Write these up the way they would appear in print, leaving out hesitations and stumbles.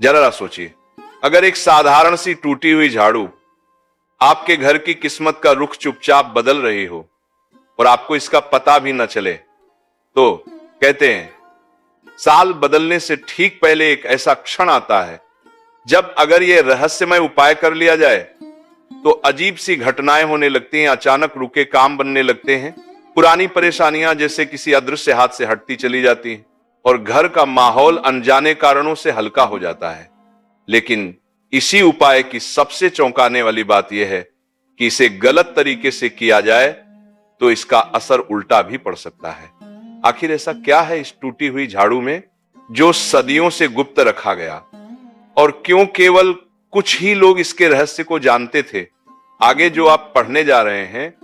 जरा सोचिए, अगर एक साधारण सी टूटी हुई झाड़ू आपके घर की किस्मत का रुख चुपचाप बदल रही हो और आपको इसका पता भी न चले, तो कहते हैं साल बदलने से ठीक पहले एक ऐसा क्षण आता है जब अगर यह रहस्यमय उपाय कर लिया जाए तो अजीब सी घटनाएं होने लगती हैं, अचानक रुके काम बनने लगते हैं, पुरानी परेशानियां जैसे किसी अदृश्य हाथ से हटती चली जाती हैं और घर का माहौल अनजाने कारणों से हल्का हो जाता है। लेकिन इसी उपाय की सबसे चौंकाने वाली बात यह है कि इसे गलत तरीके से किया जाए तो इसका असर उल्टा भी पड़ सकता है। आखिर ऐसा क्या है इस टूटी हुई झाड़ू में जो सदियों से गुप्त रखा गया, और क्यों केवल कुछ ही लोग इसके रहस्य को जानते थे? आगे जो आप पढ़ने जा रहे हैं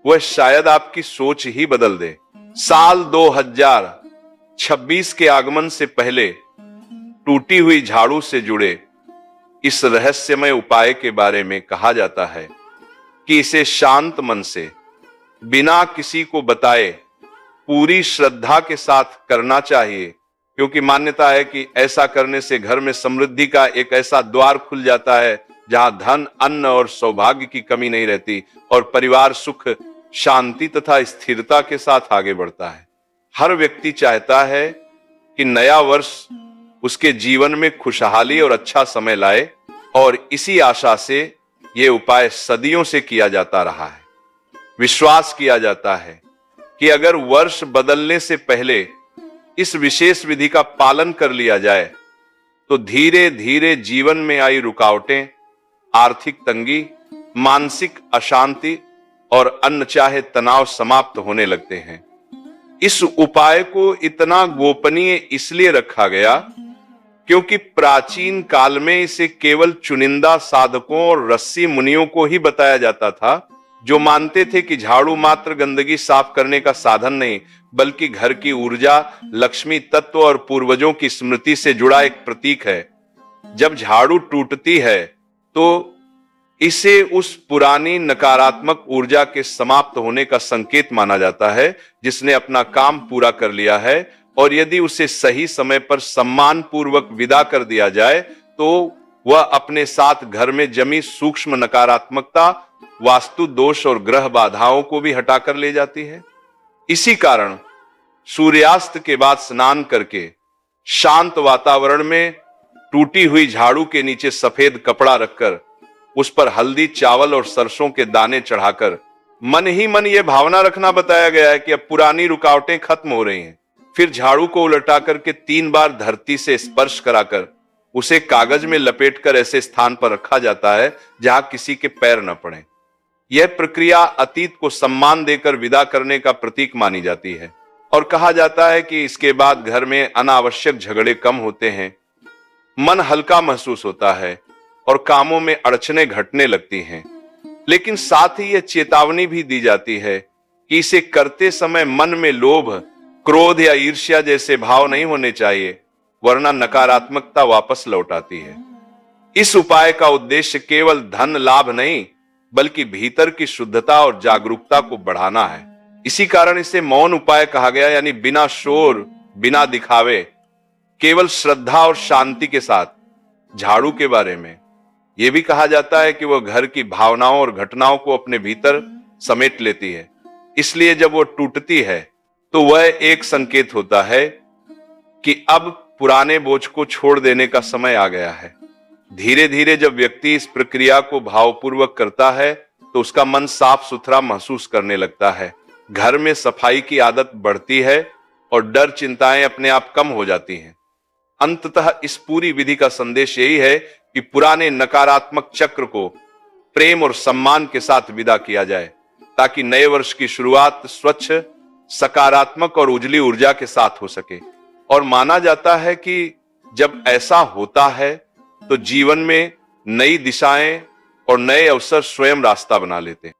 वह शायद आपकी सोच ही बदल दे। साल 2026 के आगमन से पहले टूटी हुई झाड़ू से जुड़े इस रहस्यमय उपाय के बारे में कहा जाता है कि इसे शांत मन से, बिना किसी को बताए, पूरी श्रद्धा के साथ करना चाहिए, क्योंकि मान्यता है कि ऐसा करने से घर में समृद्धि का एक ऐसा द्वार खुल जाता है जहां धन, अन्न और सौभाग्य की कमी नहीं रहती और परिवार सुख, शांति तथा स्थिरता के साथ आगे बढ़ता है। हर व्यक्ति चाहता है कि नया वर्ष उसके जीवन में खुशहाली और अच्छा समय लाए, और इसी आशा से यह उपाय सदियों से किया जाता रहा है। विश्वास किया जाता है कि अगर वर्ष बदलने से पहले इस विशेष विधि का पालन कर लिया जाए तो धीरे धीरे जीवन में आई रुकावटें, आर्थिक तंगी, मानसिक अशांति और अनचाहे तनाव समाप्त होने लगते हैं। इस उपाय को इतना गोपनीय इसलिए रखा गया क्योंकि प्राचीन काल में इसे केवल चुनिंदा साधकों और ऋषि मुनियों को ही बताया जाता था, जो मानते थे कि झाड़ू मात्र गंदगी साफ करने का साधन नहीं, बल्कि घर की ऊर्जा, लक्ष्मी तत्व और पूर्वजों की स्मृति से जुड़ा एक प्रतीक है। जब झाड़ू टूटती है तो इसे उस पुरानी नकारात्मक ऊर्जा के समाप्त होने का संकेत माना जाता है जिसने अपना काम पूरा कर लिया है, और यदि उसे सही समय पर सम्मान पूर्वक विदा कर दिया जाए तो वह अपने साथ घर में जमी सूक्ष्म नकारात्मकता, वास्तु दोष और ग्रह बाधाओं को भी हटाकर ले जाती है। इसी कारण सूर्यास्त के बाद स्नान करके शांत वातावरण में टूटी हुई झाड़ू के नीचे सफेद कपड़ा रखकर उस पर हल्दी, चावल और सरसों के दाने चढ़ाकर मन ही मन यह भावना रखना बताया गया है कि अब पुरानी रुकावटें खत्म हो रही हैं। फिर झाड़ू को उलटा करके 3 बार धरती से स्पर्श कराकर उसे कागज में लपेटकर ऐसे स्थान पर रखा जाता है जहां किसी के पैर न पड़े। यह प्रक्रिया अतीत को सम्मान देकर विदा करने का प्रतीक मानी जाती है और कहा जाता है कि इसके बाद घर में अनावश्यक झगड़े कम होते हैं, मन हल्का महसूस होता है और कामों में अड़चने घटने लगती हैं। लेकिन साथ ही यह चेतावनी भी दी जाती है कि इसे करते समय मन में लोभ, क्रोध या ईर्ष्या जैसे भाव नहीं होने चाहिए, वरना नकारात्मकता वापस लौट आती है। इस उपाय का उद्देश्य केवल धन लाभ नहीं, बल्कि भीतर की शुद्धता और जागरूकता को बढ़ाना है। इसी कारण इसे मौन उपाय कहा गया, यानी बिना शोर, बिना दिखावे, केवल श्रद्धा और शांति के साथ। झाड़ू के बारे में यह भी कहा जाता है कि वह घर की भावनाओं और घटनाओं को अपने भीतर समेट लेती है, इसलिए जब वह टूटती है तो वह एक संकेत होता है कि अब पुराने बोझ को छोड़ देने का समय आ गया है। धीरे धीरे जब व्यक्ति इस प्रक्रिया को भावपूर्वक करता है तो उसका मन साफ सुथरा महसूस करने लगता है, घर में सफाई की आदत बढ़ती है और डर, चिंताएं अपने आप कम हो जाती हैं। अंततः इस पूरी विधि का संदेश यही है कि पुराने नकारात्मक चक्र को प्रेम और सम्मान के साथ विदा किया जाए, ताकि नए वर्ष की शुरुआत स्वच्छ, सकारात्मक और उजली ऊर्जा के साथ हो सके। और माना जाता है कि जब ऐसा होता है तो जीवन में नई दिशाएं और नए अवसर स्वयं रास्ता बना लेते हैं।